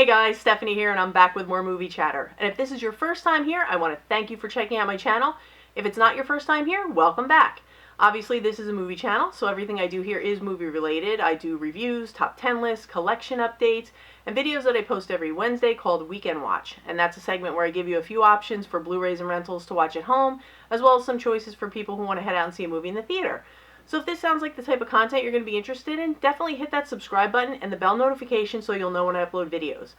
Hey guys, Stephanie here, and I'm back with more movie chatter. And if this is your first time here, I want to thank you for checking out my channel. If it's not your first time here, welcome back. Obviously, this is a movie channel, so everything I do here is movie related. I do reviews, top 10 lists, collection updates, and videos that I post every Wednesday called Weekend Watch. And that's a segment where I give you a few options for Blu-rays and rentals to watch at home, as well as some choices for people who want to head out and see a movie in the theater. So if this sounds like the type of content you're going to be interested in, definitely hit that subscribe button and the bell notification so you'll know when I upload videos.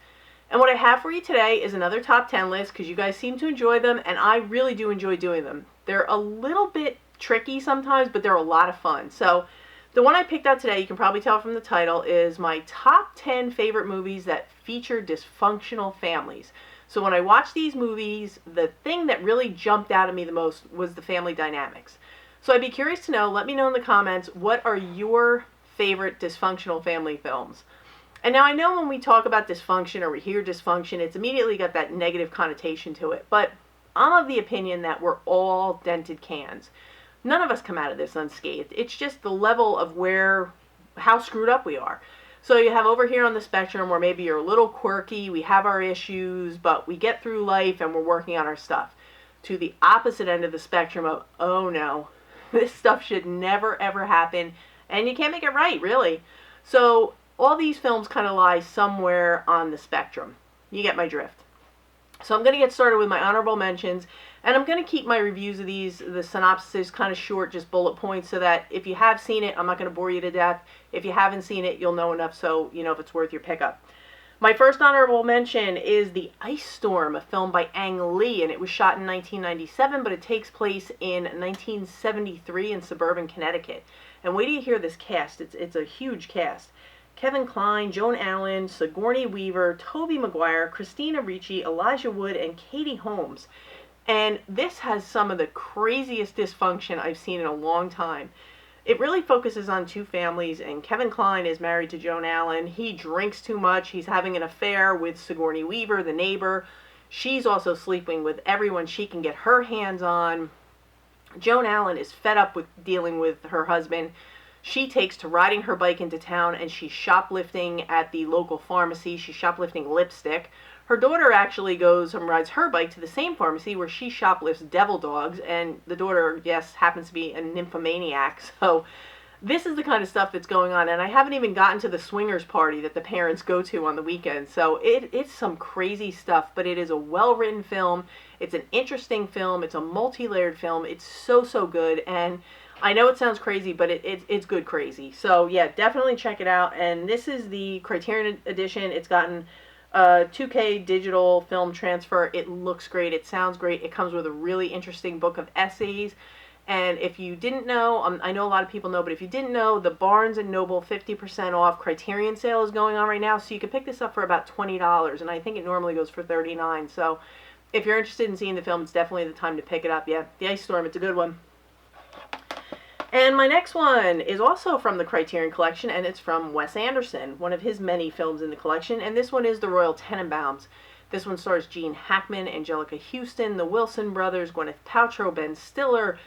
And what I have for you today is another top 10 list because you guys seem to enjoy them, and I really do enjoy doing them. They're a little bit tricky sometimes, but they're a lot of fun. So the one I picked out today, you can probably tell from the title, is my top 10 favorite movies that feature dysfunctional families. So when I watched these movies, the thing that really jumped out at me the most was the family dynamics. So I'd be curious to know, let me know in the comments, what are your favorite dysfunctional family films? And now I know when we talk about dysfunction or we hear dysfunction, it's immediately got that negative connotation to it. But I'm of the opinion that we're all dented cans. None of us come out of this unscathed. It's just the level of how screwed up we are. So you have over here on the spectrum where maybe you're a little quirky, we have our issues, but we get through life and we're working on our stuff. To the opposite end of the spectrum of, oh no, this stuff should never ever happen, and you can't make it right, really. So all these films kind of lie somewhere on the spectrum. You get my drift. So I'm going to get started with my honorable mentions, and I'm going to keep my reviews of these, the synopsis, kind of short, just bullet points, so that if you have seen it, I'm not going to bore you to death. If you haven't seen it, you'll know enough so you know if it's worth your pickup. My first honorable mention is The Ice Storm, a film by Ang Lee, and it was shot in 1997, but it takes place in 1973 in suburban Connecticut. And wait till you hear this cast. It's a huge cast. Kevin Kline, Joan Allen, Sigourney Weaver, Tobey Maguire, Christina Ricci, Elijah Wood, and Katie Holmes. And this has some of the craziest dysfunction I've seen in a long time. It really focuses on two families, and Kevin Kline is married to Joan Allen. He drinks too much. He's having an affair with Sigourney Weaver, the neighbor. She's also sleeping with everyone she can get her hands on. Joan Allen is fed up with dealing with her husband. She takes to riding her bike into town, and she's shoplifting at the local pharmacy. She's shoplifting lipstick. Her daughter actually goes and rides her bike to the same pharmacy where she shoplifts devil dogs, and the daughter, yes, happens to be a nymphomaniac. So this is the kind of stuff that's going on, and I haven't even gotten to the swingers party that the parents go to on the weekend. So it's some crazy stuff, but it is a well-written film. It's an interesting film. It's a multi-layered film. It's so good, and I know it sounds crazy, but it's good crazy. So yeah, definitely check it out. And this is the Criterion edition. It's gotten 2K digital film transfer. It looks great. It sounds great. It comes with a really interesting book of essays. And if you didn't know, I know a lot of people know, but if you didn't know, the Barnes & Noble 50% off Criterion sale is going on right now. So you can pick this up for about $20, and I think it normally goes for $39. So if you're interested in seeing the film, it's definitely the time to pick it up. Yeah, The Ice Storm, it's a good one. And my next one is also from the Criterion Collection, and it's from Wes Anderson, one of his many films in the collection, and this one is The Royal Tenenbaums. This one stars Gene Hackman, Angelica Houston, the Wilson brothers, Gwyneth Paltrow, Ben Stiller,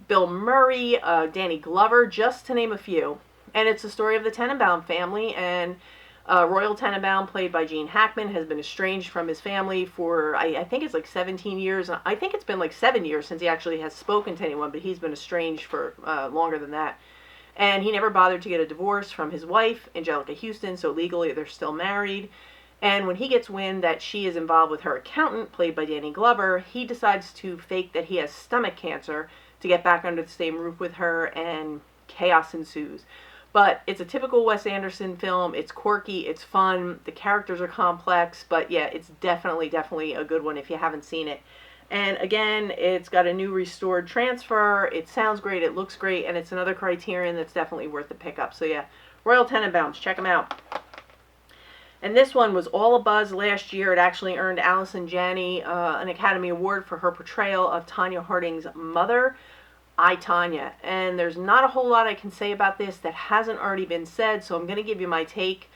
Bill Murray, Danny Glover, just to name a few. And it's the story of the Tenenbaum family, and Royal Tenenbaum, played by Gene Hackman, has been estranged from his family for, I think it's like 17 years. I think it's been like 7 years since he actually has spoken to anyone, but he's been estranged for longer than that. And he never bothered to get a divorce from his wife, Angelica Houston, so legally they're still married. And when he gets wind that she is involved with her accountant, played by Danny Glover, he decides to fake that he has stomach cancer to get back under the same roof with her, and chaos ensues. But it's a typical Wes Anderson film. It's quirky, it's fun, the characters are complex, but yeah, it's definitely a good one if you haven't seen it. And again, it's got a new restored transfer. It sounds great, it looks great, and it's another Criterion that's definitely worth the pickup. So yeah, Royal Tenenbaums, check them out. And this one was all a buzz last year. It actually earned Allison Janney an Academy Award for her portrayal of Tonya Harding's mother, I, Tonya. And there's not a whole lot I can say about this that hasn't already been said, so I'm going to give you my take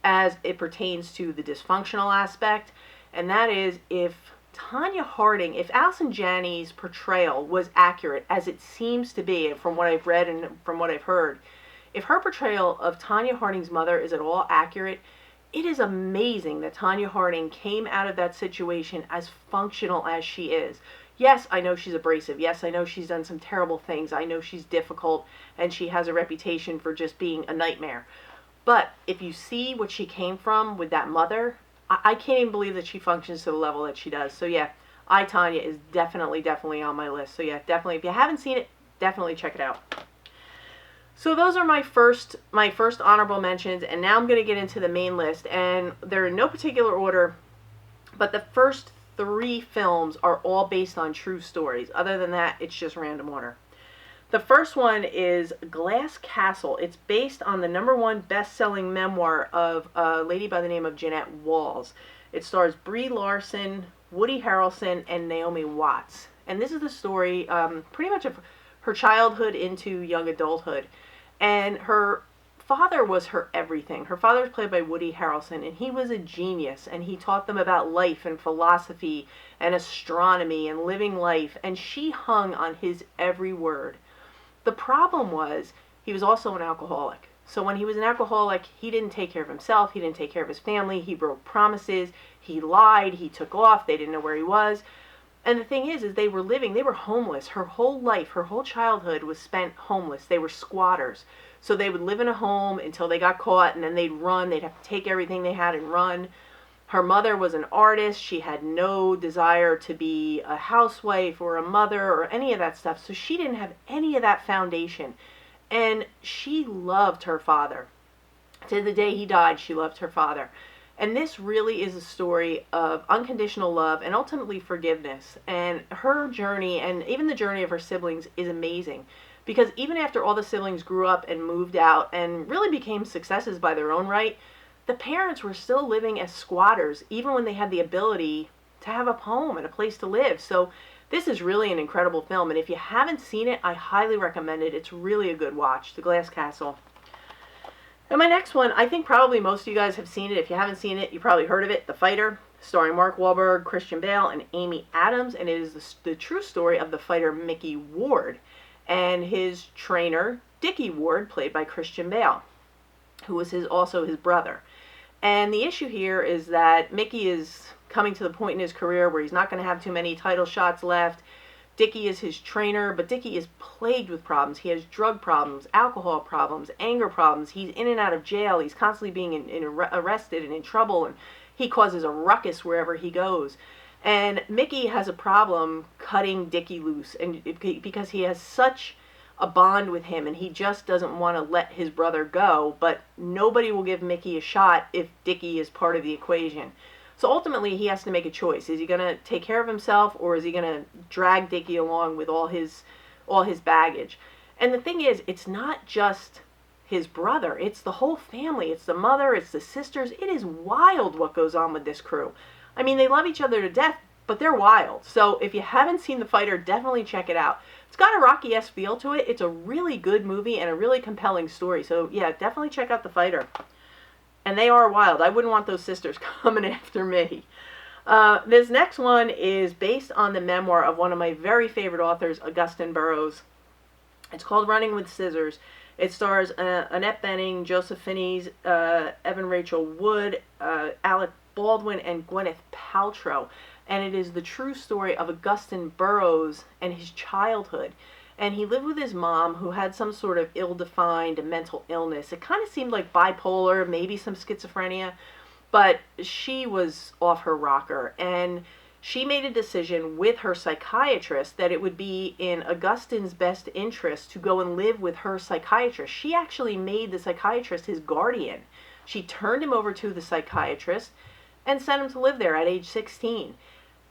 as it pertains to the dysfunctional aspect. And that is, if Tonya Harding, if Allison Janney's portrayal was accurate, as it seems to be from what I've read and from what I've heard, if her portrayal of Tonya Harding's mother is at all accurate, it is amazing that Tonya Harding came out of that situation as functional as she is. Yes, I know she's abrasive. Yes, I know she's done some terrible things. I know she's difficult and she has a reputation for just being a nightmare. But if you see what she came from with that mother, I can't even believe that she functions to the level that she does. So yeah, I, Tonya is definitely on my list. So yeah, definitely, if you haven't seen it, definitely check it out. So those are my first honorable mentions, and now I'm going to get into the main list, and they're in no particular order, but the first 3 films are all based on true stories. Other than that, it's just random order. The first one is Glass Castle. It's based on the #1 best-selling memoir of a lady by the name of Jeanette Walls. It stars Brie Larson, Woody Harrelson, and Naomi Watts. And this is the story pretty much of her childhood into young adulthood. And her father was her everything. Her father was played by Woody Harrelson, and he was a genius, and he taught them about life and philosophy and astronomy and living life, and she hung on his every word. The problem was he was also an alcoholic. So when he was an alcoholic, he didn't take care of himself, he didn't take care of his family, he broke promises, he lied, he took off, they didn't know where he was. And the thing is they were homeless. Her whole life, her whole childhood was spent homeless. They were squatters. So they would live in a home until they got caught, and then they'd run. They'd have to take everything they had and run. Her mother was an artist. She had no desire to be a housewife or a mother or any of that stuff. So she didn't have any of that foundation. And she loved her father. To the day he died, she loved her father. And this really is a story of unconditional love and ultimately forgiveness. And her journey, and even the journey of her siblings, is amazing. Because even after all the siblings grew up and moved out and really became successes by their own right, the parents were still living as squatters, even when they had the ability to have a home and a place to live. So this is really an incredible film. And if you haven't seen it, I highly recommend it. It's really a good watch, The Glass Castle. And my next one, I think probably most of you guys have seen it. If you haven't seen it, you probably heard of it, The Fighter, starring Mark Wahlberg, Christian Bale, and Amy Adams. And it is the true story of the fighter Mickey Ward and his trainer, Dickie Ward, played by Christian Bale, who was also his brother. And the issue here is that Mickey is coming to the point in his career where he's not going to have too many title shots left. Dickie is his trainer, but Dickie is plagued with problems. He has drug problems, alcohol problems, anger problems. He's in and out of jail. He's constantly being arrested and in trouble, and he causes a ruckus wherever he goes. And Mickey has a problem cutting Dickie loose, and because he has such a bond with him, and he just doesn't want to let his brother go, but nobody will give Mickey a shot if Dickie is part of the equation. So ultimately, he has to make a choice. Is he going to take care of himself, or is he going to drag Dickie along with all his baggage? And the thing is, it's not just his brother. It's the whole family. It's the mother. It's the sisters. It is wild what goes on with this crew. I mean, they love each other to death, but they're wild. So if you haven't seen The Fighter, definitely check it out. It's got a Rocky-esque feel to it. It's a really good movie and a really compelling story. So yeah, definitely check out The Fighter. And they are wild. I wouldn't want those sisters coming after me. This next one is based on the memoir of one of my very favorite authors, Augustin Burroughs. It's called Running with Scissors. It stars Annette Bening, Joseph Fiennes, Evan Rachel Wood, Alec Baldwin, and Gwyneth Paltrow. And it is the true story of Augustin Burroughs and his childhood. And he lived with his mom, who had some sort of ill-defined mental illness. It kind of seemed like bipolar, maybe some schizophrenia, but she was off her rocker. And she made a decision with her psychiatrist that it would be in Augustin's best interest to go and live with her psychiatrist. She actually made the psychiatrist his guardian. She turned him over to the psychiatrist and sent him to live there at age 16.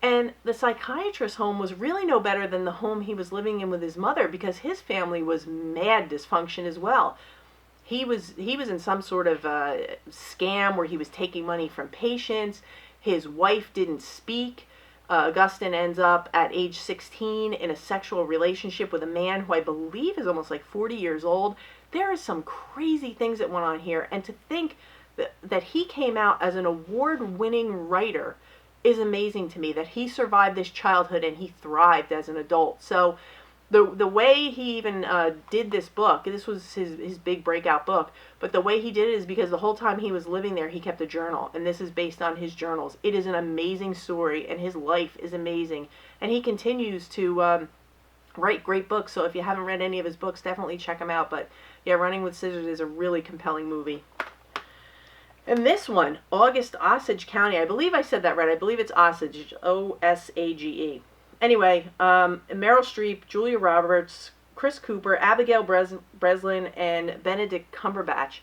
And the psychiatrist's home was really no better than the home he was living in with his mother, because his family was mad dysfunction as well. He was in some sort of scam where he was taking money from patients. His wife didn't speak. Augustin ends up at age 16 in a sexual relationship with a man who I believe is almost like 40 years old. There are some crazy things that went on here. And to think that he came out as an award-winning writer is amazing to me, that he survived this childhood and he thrived as an adult. So The way he even did this book, this was his big breakout book, but the way he did it is because the whole time he was living there, he kept a journal, and this is based on his journals. It is an amazing story, and his life is amazing, and he continues to write great books. So if you haven't read any of his books, definitely check him out. But yeah, Running with Scissors is a really compelling movie. And this one, August Osage County, I believe I said that right. I believe it's Osage, Osage. Anyway, Meryl Streep, Julia Roberts, Chris Cooper, Abigail Breslin, and Benedict Cumberbatch.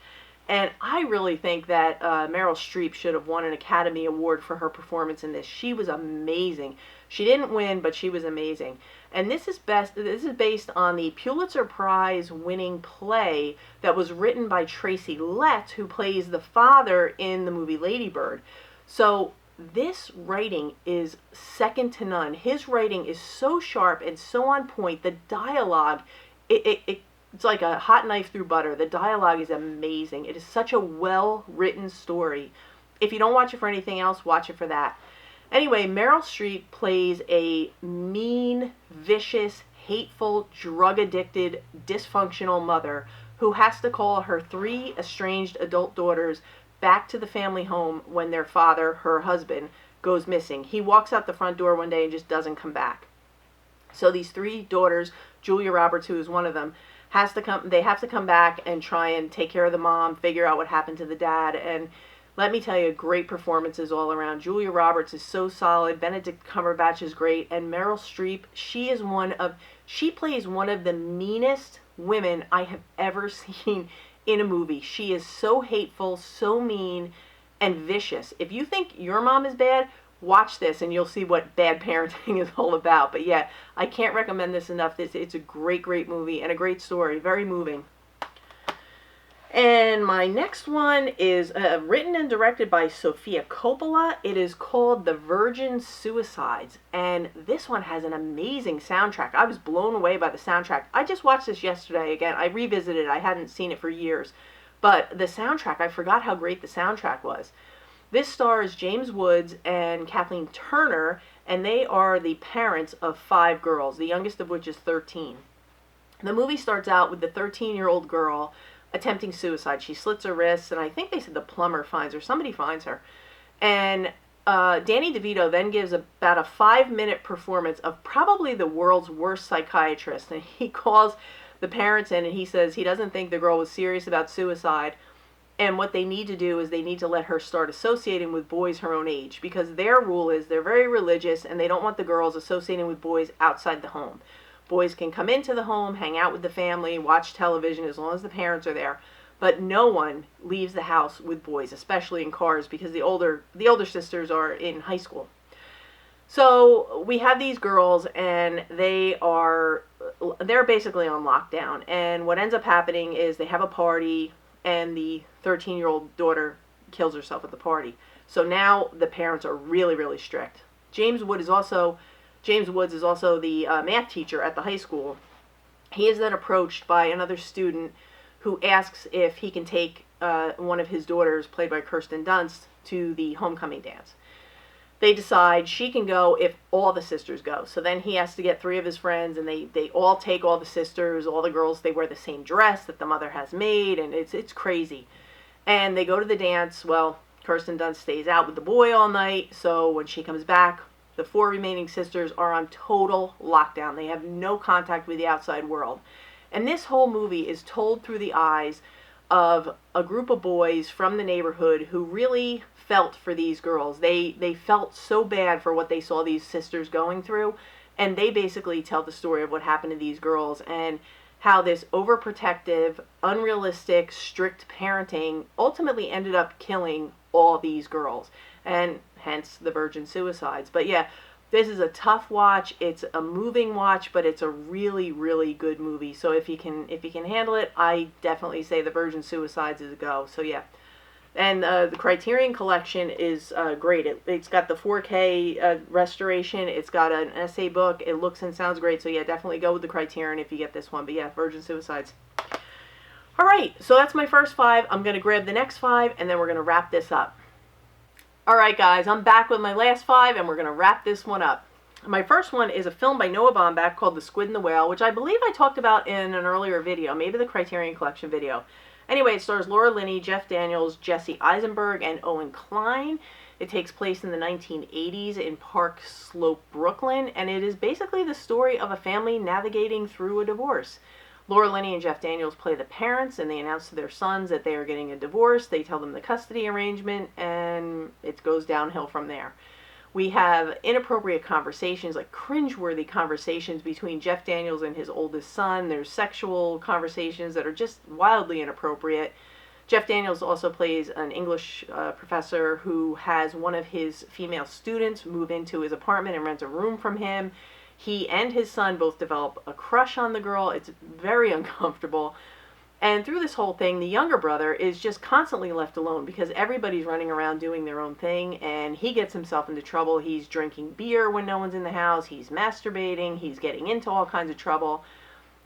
And I really think that Meryl Streep should have won an Academy Award for her performance in this. She was amazing. She didn't win, but she was amazing. And this is based on the Pulitzer Prize winning play that was written by Tracy Letts, who plays the father in the movie Lady Bird. So this writing is second to none. His writing is so sharp and so on point. The dialogue, it's like a hot knife through butter. The dialogue is amazing. It is such a well-written story. If you don't watch it for anything else, watch it for that. Anyway, Meryl Streep plays a mean, vicious, hateful, drug-addicted, dysfunctional mother who has to call her 3 estranged adult daughters back to the family home when their father, her husband, goes missing. He walks out the front door one day and just doesn't come back. So these 3 daughters, Julia Roberts, who is one of them, they have to come back and try and take care of the mom, figure out what happened to the dad, and let me tell you, great performances all around. Julia Roberts is so solid. Benedict Cumberbatch is great. And Meryl Streep, she plays one of the meanest women I have ever seen in a movie. She is so hateful, so mean, and vicious. If you think your mom is bad, watch this and you'll see what bad parenting is all about. But yeah, I can't recommend this enough. It's a great, great movie and a great story. Very moving. And my next one is written and directed by Sofia Coppola. It is called The Virgin Suicides. And this one has an amazing soundtrack. I was blown away by the soundtrack. I just watched this yesterday again. I revisited it. I hadn't seen it for years. But the soundtrack, I forgot how great the soundtrack was. This stars James Woods and Kathleen Turner, and they are the parents of 5 girls, the youngest of which is 13. The movie starts out with the 13-year-old girl attempting suicide. She slits her wrists, and I think they said the plumber finds her. Somebody finds her. And Danny DeVito then gives about a 5-minute performance of probably the world's worst psychiatrist. And he calls the parents in, and he says he doesn't think the girl was serious about suicide. And what they need to do is they need to let her start associating with boys her own age. Because their rule is they're very religious, and they don't want the girls associating with boys outside the home. Boys can come into the home, hang out with the family, watch television as long as the parents are there. But no one leaves the house with boys, especially in cars, because the older sisters are in high school. So we have these girls, and they're basically on lockdown. And what ends up happening is they have a party, and the 13-year-old daughter kills herself at the party. So now the parents are really, really strict. James Woods is also the math teacher at the high school. He is then approached by another student who asks if he can take one of his daughters, played by Kirsten Dunst, to the homecoming dance. They decide she can go if all the sisters go. So then he has to get 3 of his friends, and they all take all the sisters, all the girls. They wear the same dress that the mother has made, and it's crazy. And they go to the dance. Well, Kirsten Dunst stays out with the boy all night, so when she comes back, the 4 remaining sisters are on total lockdown. They have no contact with the outside world. And this whole movie is told through the eyes of a group of boys from the neighborhood who really felt for these girls. They felt so bad for what they saw these sisters going through, and they basically tell the story of what happened to these girls and how this overprotective, unrealistic, strict parenting ultimately ended up killing all these girls, and hence the Virgin Suicides. But yeah, this is a tough watch. It's a moving watch, but it's a really, really good movie. So if you can handle it, I definitely say the Virgin Suicides is a go. So yeah. And the Criterion Collection is great. It's got the 4K restoration. It's got an essay book. It looks and sounds great. So yeah, definitely go with the Criterion if you get this one. But yeah, Virgin Suicides. All right, so that's my first 5. I'm going to grab the next 5, and then we're going to wrap this up. All right, guys, I'm back with my last 5, and we're going to wrap this one up. My first one is a film by Noah Baumbach called The Squid and the Whale, which I believe I talked about in an earlier video, maybe the Criterion Collection video. Anyway, it stars Laura Linney, Jeff Daniels, Jesse Eisenberg, and Owen Kline. It takes place in the 1980s in Park Slope, Brooklyn, and it is basically the story of a family navigating through a divorce. Laura Linney and Jeff Daniels play the parents, and they announce to their sons that they are getting a divorce. They tell them the custody arrangement, and it goes downhill from there. We have inappropriate conversations, like cringeworthy conversations between Jeff Daniels and his oldest son. There's sexual conversations that are just wildly inappropriate. Jeff Daniels also plays an English professor who has one of his female students move into his apartment and rent a room from him. He and his son both develop a crush on the girl. It's very uncomfortable. And through this whole thing, the younger brother is just constantly left alone because everybody's running around doing their own thing, and he gets himself into trouble. He's drinking beer when no one's in the house. He's masturbating. He's getting into all kinds of trouble.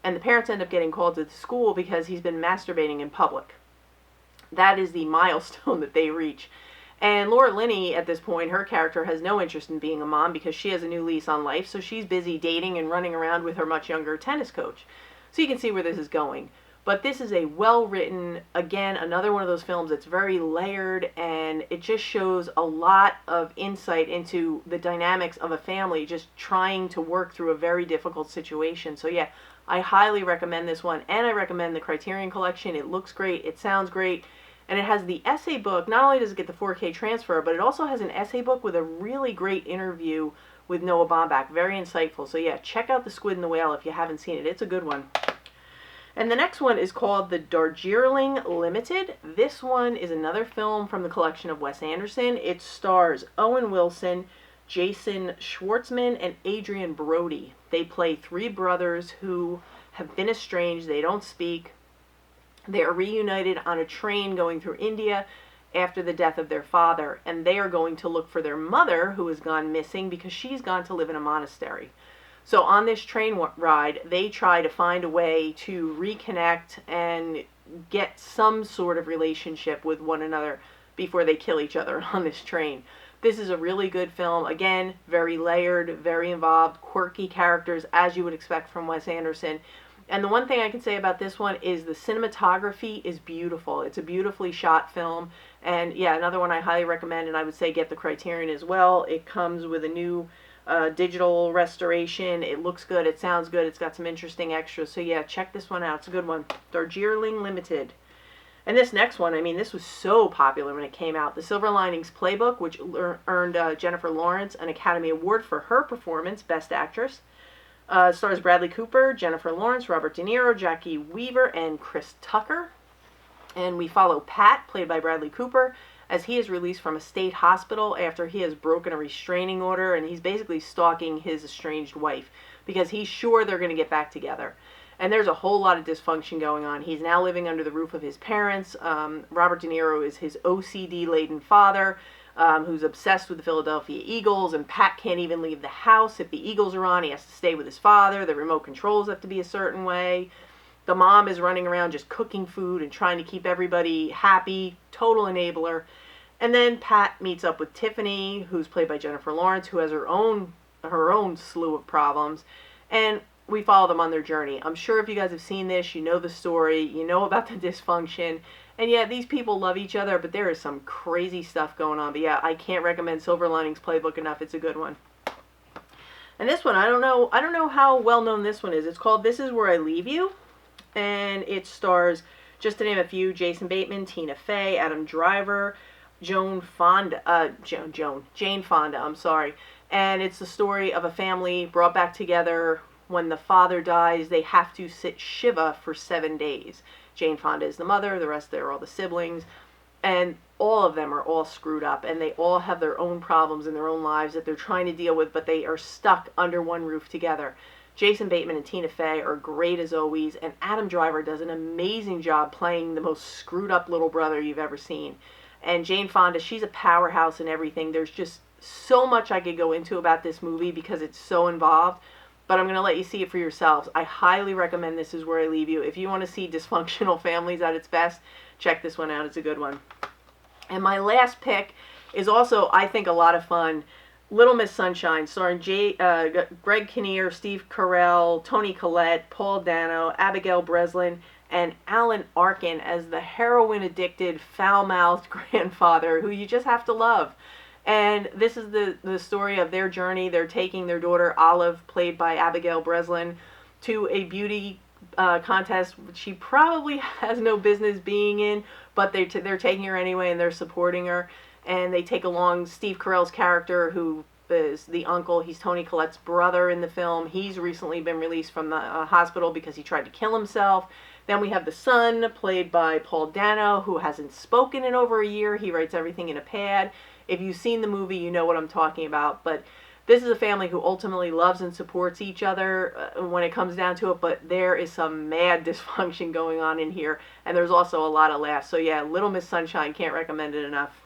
And the parents end up getting called to the school because he's been masturbating in public. That is the milestone that they reach. And Laura Linney, at this point, her character has no interest in being a mom because she has a new lease on life, so she's busy dating and running around with her much younger tennis coach. So you can see where this is going. But this is a well-written, again, another one of those films that's very layered, and it just shows a lot of insight into the dynamics of a family just trying to work through a very difficult situation. So yeah, I highly recommend this one, and I recommend the Criterion Collection. It looks great, it sounds great, and it has the essay book. Not only does it get the 4K transfer, but it also has an essay book with a really great interview with Noah Baumbach. Very insightful. So yeah, check out The Squid and the Whale if you haven't seen it. It's a good one. And the next one is called The Darjeeling Limited. This one is another film from the collection of Wes Anderson. It stars Owen Wilson, Jason Schwartzman, and Adrian Brody. They play three brothers who have been estranged. They don't speak. They are reunited on a train going through India after the death of their father, and they are going to look for their mother, who has gone missing because she's gone to live in a monastery. So on this train ride, they try to find a way to reconnect and get some sort of relationship with one another before they kill each other on this train. This is a really good film. Again, very layered, very involved, quirky characters, as you would expect from Wes Anderson. And the one thing I can say about this one is the cinematography is beautiful. It's a beautifully shot film. And yeah, another one I highly recommend, and I would say get the Criterion as well. It comes with a new digital restoration. It looks good. It sounds good. It's got some interesting extras. So yeah, check this one out. It's a good one. Darjeeling Limited. And this next one, I mean, this was so popular when it came out. The Silver Linings Playbook, which earned Jennifer Lawrence an Academy Award for her performance, Best Actress. Stars Bradley Cooper, Jennifer Lawrence, Robert De Niro, Jackie Weaver, and Chris Tucker. And we follow Pat, played by Bradley Cooper, as he is released from a state hospital after he has broken a restraining order, and he's basically stalking his estranged wife because he's sure they're going to get back together. And there's a whole lot of dysfunction going on. He's now living under the roof of his parents. Robert De Niro is his OCD-laden father, who's obsessed with the Philadelphia Eagles, and Pat can't even leave the house. If the Eagles are on, he has to stay with his father. The remote controls have to be a certain way. The mom is running around just cooking food and trying to keep everybody happy. Total enabler. And then Pat meets up with Tiffany, who's played by Jennifer Lawrence, who has her own slew of problems. And we follow them on their journey. I'm sure if you guys have seen this, you know the story, you know about the dysfunction. And yeah, these people love each other, but there is some crazy stuff going on. But yeah, I can't recommend Silver Linings Playbook enough. It's a good one. And this one, I don't know how well known this one is. It's called This Is Where I Leave You. And it stars, just to name a few, Jason Bateman, Tina Fey, Adam Driver, Jane Fonda, I'm sorry. And it's the story of a family brought back together. When the father dies, they have to sit Shiva for 7 days. Jane Fonda is the mother, the rest are all the siblings, and all of them are all screwed up, and they all have their own problems in their own lives that they're trying to deal with, but they are stuck under one roof together. Jason Bateman and Tina Fey are great as always, and Adam Driver does an amazing job playing the most screwed up little brother you've ever seen. And Jane Fonda, she's a powerhouse and everything. There's just so much I could go into about this movie because it's so involved, but I'm going to let you see it for yourselves. I highly recommend This Is Where I Leave You. If you want to see dysfunctional families at its best, check this one out. It's a good one. And my last pick is also, I think, a lot of fun. Little Miss Sunshine, starring Greg Kinnear, Steve Carell, Toni Collette, Paul Dano, Abigail Breslin, and Alan Arkin as the heroin-addicted, foul-mouthed grandfather who you just have to love. And this is the story of their journey. They're taking their daughter, Olive, played by Abigail Breslin, to a beauty contest she probably has no business being in, but they're taking her anyway, and they're supporting her. And they take along Steve Carell's character, who is the uncle. He's Toni Collette's brother in the film. He's recently been released from the hospital because he tried to kill himself. Then we have the son, played by Paul Dano, who hasn't spoken in over a year. He writes everything in a pad. If you've seen the movie, you know what I'm talking about. But this is a family who ultimately loves and supports each other when it comes down to it, but there is some mad dysfunction going on in here, and there's also a lot of laughs. So yeah, Little Miss Sunshine, can't recommend it enough.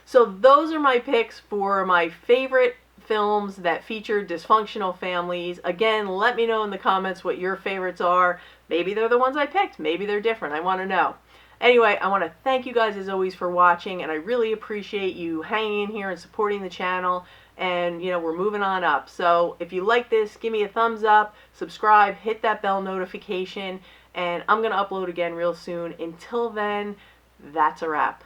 So those are my picks for my favorite films that feature dysfunctional families. Again, let me know in the comments what your favorites are. Maybe they're the ones I picked. Maybe they're different. I want to know. Anyway, I want to thank you guys as always for watching, and I really appreciate you hanging in here and supporting the channel. And, you know, we're moving on up. So if you like this, give me a thumbs up, subscribe, hit that bell notification, and I'm going to upload again real soon. Until then, that's a wrap.